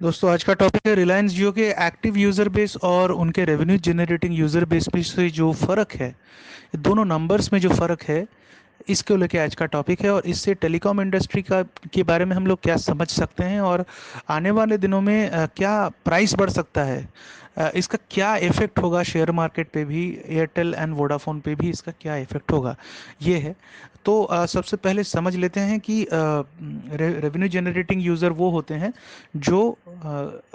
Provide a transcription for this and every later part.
दोस्तों आज का टॉपिक है रिलायंस जियो के एक्टिव यूज़र बेस और उनके रेवेन्यू जनरेटिंग यूज़र बेस में से जो फ़र्क है, दोनों नंबर्स में जो फ़र्क है, इसको लेके आज का टॉपिक है। और इससे टेलीकॉम इंडस्ट्री का के बारे में हम लोग क्या समझ सकते हैं और आने वाले दिनों में क्या प्राइस बढ़ सकता है, इसका क्या इफ़ेक्ट होगा शेयर मार्केट पे भी, एयरटेल एंड वोडाफोन पे भी इसका क्या इफ़ेक्ट होगा, ये है। तो सबसे पहले समझ लेते हैं कि रेवेन्यू जनरेटिंग यूज़र वो होते हैं जो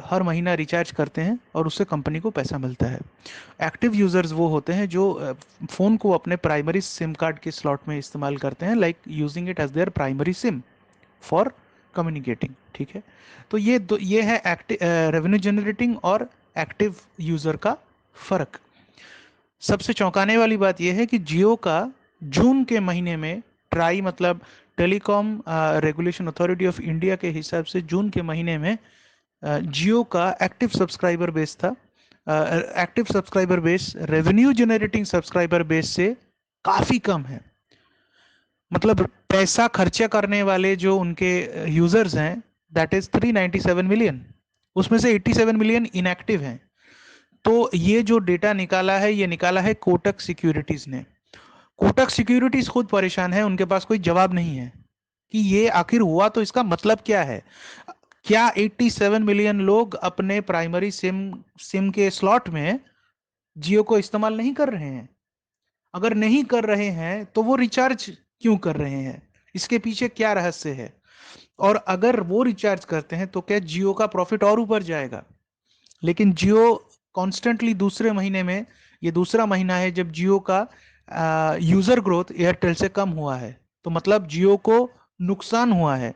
हर महीना रिचार्ज करते हैं और उससे कंपनी को पैसा मिलता है। एक्टिव यूज़र्स वो होते हैं जो फ़ोन को अपने प्राइमरी सिम कार्ड के स्लॉट में इस्तेमाल करते हैं, like using it as their primary SIM for communicating. ठीक है। तो ये है एक्टिव रेवेन्यू जनरेटिंग और एक्टिव यूज़र का फ़र्क। सबसे चौंकाने वाली बात यह है कि जियो का जून के महीने में, ट्राई मतलब telecom regulation authority of India के हिसाब से जून के महीने में जियो का एक्टिव सब्सक्राइबर बेस था। Active subscriber base revenue generating subscriber base से काफ़ी कम है। मतलब पैसा खर्चा करने वाले जो उनके यूजर्स हैं, दैट इज 397 मिलियन, उसमें से 87 मिलियन इनएक्टिव हैं। तो ये जो डेटा निकाला है, ये निकाला है कोटक सिक्योरिटीज ने। कोटक सिक्योरिटीज खुद परेशान है, उनके पास कोई जवाब नहीं है कि ये आखिर हुआ तो इसका मतलब क्या है। क्या 87 मिलियन लोग अपने प्राइमरी सिम सिम के स्लॉट में जियो को इस्तेमाल नहीं कर रहे हैं? अगर नहीं कर रहे हैं तो वो रिचार्ज क्यों कर रहे हैं? इसके पीछे क्या रहस्य है? और अगर वो रिचार्ज करते हैं तो क्या जियो का प्रॉफिट और ऊपर जाएगा? लेकिन जियो कॉन्स्टेंटली दूसरे महीने में, ये दूसरा महीना है जब जियो का यूजर ग्रोथ एयरटेल से कम हुआ है। तो मतलब जियो को नुकसान हुआ है,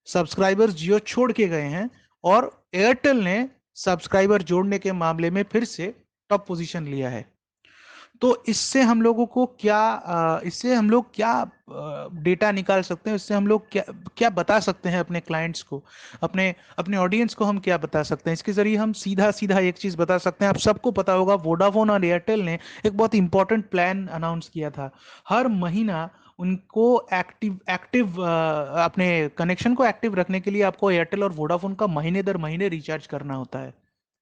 सब्सक्राइबर्स जियो छोड़ के गए हैं। और एयरटेल ने सब्सक्राइबर जोड़ने के मामले में फिर से टॉप पोजीशन लिया है। तो इससे हम लोग क्या डेटा निकाल सकते हैं, इससे हम लोग क्या क्या बता सकते हैं अपने क्लाइंट्स को, अपने अपने ऑडियंस को हम क्या बता सकते हैं? इसके जरिए हम सीधा सीधा एक चीज बता सकते हैं। आप सबको पता होगा वोडाफोन और एयरटेल ने एक बहुत इंपॉर्टेंट प्लान अनाउंस किया था। हर महीना उनको एक्टिव एक्टिव अपने कनेक्शन को एक्टिव रखने के लिए आपको एयरटेल और वोडाफोन का महीने दर महीने रिचार्ज करना होता है।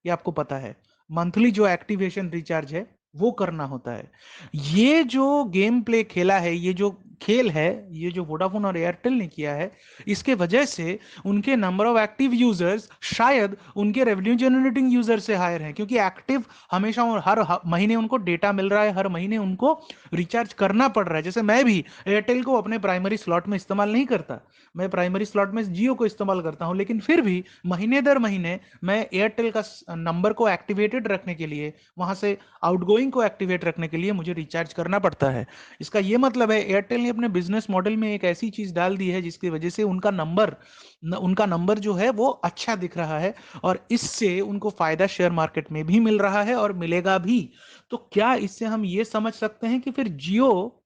ये आपको पता है। मंथली जो एक्टिवेशन रिचार्ज है वो करना होता है। ये जो गेम प्ले खेला है, ये जो खेल है, ये जो वोडाफोन और एयरटेल ने किया है, इसके वजह से उनके नंबर ऑफ एक्टिव यूजर्स शायद उनके रेवेन्यू जनरेटिंग यूजर से हायर हैं, क्योंकि एक्टिव हमेशा महीने उनको डेटा मिल रहा है, हर महीने उनको रिचार्ज करना पड़ रहा है। जैसे मैं भी एयरटेल को अपने प्राइमरी स्लॉट में इस्तेमाल नहीं करता, मैं प्राइमरी स्लॉट में जियो को इस्तेमाल करता हूं, लेकिन फिर भी महीने दर महीने मैं एयरटेल का नंबर को एक्टिवेटेड रखने के लिए, वहां से आउटगोइंग को एक्टिवेट रखने के लिए मुझे रिचार्ज करना पड़ता है। इसका ये मतलब है एयरटेल ने अपने बिजनेस मॉडल में एक ऐसी चीज डाल दी है जिसकी वजह से उनका नंबर जो है वो अच्छा दिख रहा है, और इससे उनको फायदा शेयर मार्केट में भी मिल रहा है और मिलेगा भी। तो क्या इससे हम ये समझ सकते हैं कि फिर जियो,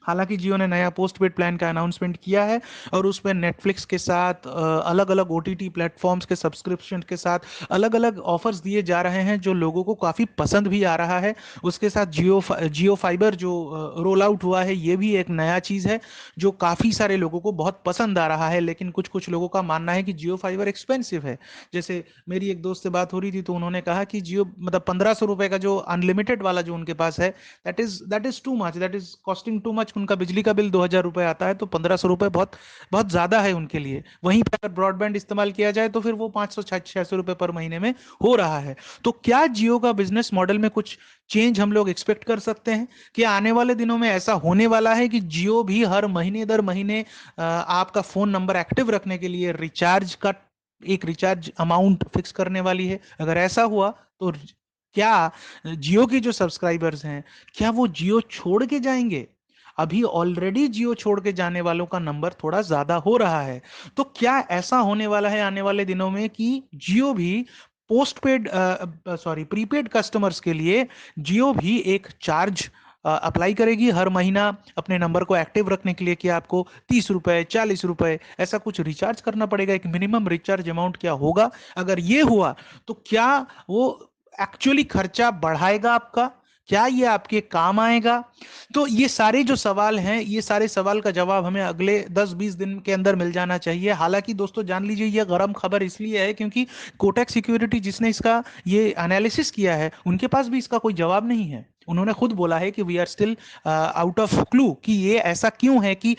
हालांकि जियो ने नया पोस्ट पेड प्लान का अनाउंसमेंट किया है और उसमें नेटफ्लिक्स के साथ, अलग अलग ओटीटी प्लेटफॉर्म्स के सब्सक्रिप्शन के साथ अलग अलग ऑफर्स दिए जा रहे हैं जो लोगों को काफ़ी पसंद भी आ रहा है। उसके साथ जियो फाइबर जो रोल आउट हुआ है, ये भी एक नया चीज़ है जो काफ़ी सारे लोगों को बहुत पसंद आ रहा है। लेकिन कुछ कुछ लोगों का मानना है कि जियो फाइबर एक्सपेंसिव है। जैसे मेरी एक दोस्त से बात हो रही थी तो उन्होंने कहा कि जियो मतलब 1500 रुपए का जो अनलिमिटेड वाला जो उनके पास है, that is too much, that is costing too much. उनका बिजली का बिल 2000 रुपए आता है, तो 1500 रुपए बहुत बहुत ज्यादा है उनके लिए। वहीं पर अगर ब्रॉडबैंड इस्तेमाल किया जाए तो फिर वो 500 600 रुपए पर महीने में हो रहा है। तो क्या जियो का बिजनेस मॉडल में कुछ चेंज हम लोग एक्सपेक्ट कर सकते हैं? कि आने वाले दिनों में ऐसा होने वाला है कि जियो भी हर महीने दर महीने आपका फोन नंबर एक्टिव रखने के लिए एक रिचार्ज अमाउंट फिक्स करने वाली है? अगर ऐसा हुआ तो क्या जियो की जो सब्सक्राइबर्स हैं, क्या वो जियो छोड़ के जाएंगे? अभी ऑलरेडी जियो छोड़ के जाने वालों का नंबर थोड़ा ज्यादा हो रहा है। तो क्या ऐसा होने वाला है आने वाले दिनों में कि जियो भी post paid sorry prepaid customers के लिए जियो भी एक चार्ज अप्लाई करेगी हर महीना अपने नंबर को एक्टिव रखने के लिए, कि आपको 30 रुपए 40 रुपए ऐसा कुछ रिचार्ज करना पड़ेगा? एक मिनिमम रिचार्ज अमाउंट क्या होगा? अगर ये हुआ तो क्या वो एक्चुअली खर्चा बढ़ाएगा आपका, क्या ये आपके काम आएगा? तो ये सारे जो सवाल हैं, ये सारे सवाल का जवाब हमें अगले 10-20 दिन के अंदर मिल जाना चाहिए। हालांकि दोस्तों जान लीजिए, ये गरम खबर इसलिए है क्योंकि कोटक सिक्योरिटी जिसने इसका ये एनालिसिस किया है, उनके पास भी इसका कोई जवाब नहीं है। उन्होंने खुद बोला है कि we are still out of clue, कि ये ऐसा क्यों है कि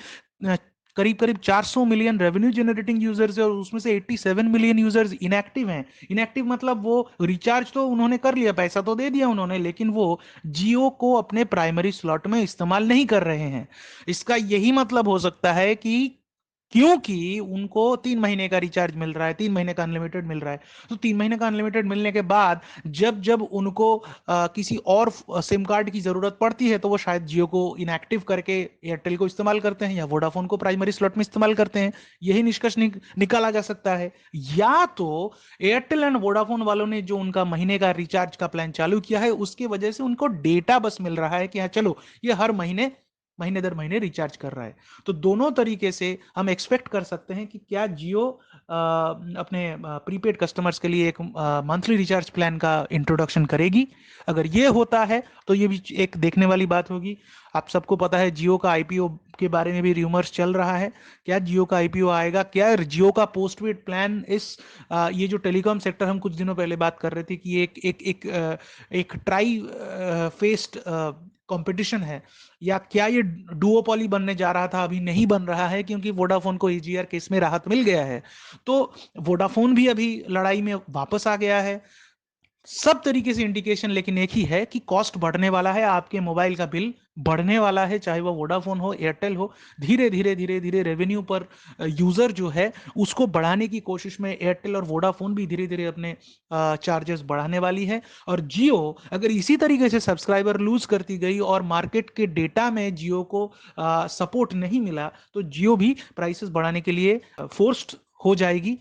करीब करीब 400 मिलियन रेवेन्यू जनरेटिंग यूजर्स है और उसमें से 87 मिलियन यूजर्स इनएक्टिव हैं। इनएक्टिव मतलब वो रिचार्ज तो उन्होंने कर लिया, पैसा तो दे दिया उन्होंने, लेकिन वो जियो को अपने प्राइमरी स्लॉट में इस्तेमाल नहीं कर रहे हैं। इसका यही मतलब हो सकता है कि क्योंकि उनको 3 महीने का रिचार्ज मिल रहा है, 3 महीने का अनलिमिटेड मिल रहा है, तो 3 महीने का अनलिमिटेड मिलने के बाद जब जब उनको किसी और सिम कार्ड की जरूरत पड़ती है, तो वो शायद जियो को इनएक्टिव करके एयरटेल को इस्तेमाल करते हैं या वोडाफोन को प्राइमरी स्लॉट में इस्तेमाल करते हैं। यही निष्कर्ष निकाला जा सकता है। या तो एयरटेल एंड वोडाफोन वालों ने जो उनका महीने का रिचार्ज का प्लान चालू किया है, उसकी वजह से उनको डेटा बस मिल रहा है कि हाँ चलो, ये हर महीने महीने दर महीने रिचार्ज कर रहा है। तो दोनों तरीके से हम एक्सपेक्ट कर सकते हैं कि क्या जियो अपने प्रीपेड कस्टमर्स के लिए एक मंथली रिचार्ज प्लान का इंट्रोडक्शन करेगी। अगर ये होता है तो ये भी एक देखने वाली बात होगी। आप सबको पता है जियो का आईपीओ के बारे में भी रूमर्स चल रहा है। क्या जियो का आईपीओ आएगा? क्या जियो का पोस्टपेड प्लान इस ये जो टेलीकॉम सेक्टर, हम कुछ दिनों पहले बात कर रहे थे कि एक एक एक एक ट्राई फेस्ड कंपटीशन है, या क्या ये डुओपॉली बनने जा रहा था? अभी नहीं बन रहा है क्योंकि वोडाफोन को ईजीआर केस में राहत मिल गया है। तो वोडाफोन भी अभी लड़ाई में वापस आ गया है। सब तरीके से इंडिकेशन लेकिन एक ही है कि कॉस्ट बढ़ने वाला है, आपके मोबाइल का बिल बढ़ने वाला है, चाहे वो वोडाफोन हो, एयरटेल हो। धीरे धीरे धीरे धीरे रेवेन्यू पर यूजर जो है उसको बढ़ाने की कोशिश में एयरटेल और वोडाफोन भी धीरे धीरे अपने चार्जेस बढ़ाने वाली है। और जियो अगर इसी तरीके से सब्सक्राइबर लूज करती गई और मार्केट के डेटा में जियो को सपोर्ट नहीं मिला, तो जियो भी प्राइसेस बढ़ाने के लिए फोर्स्ड हो जाएगी।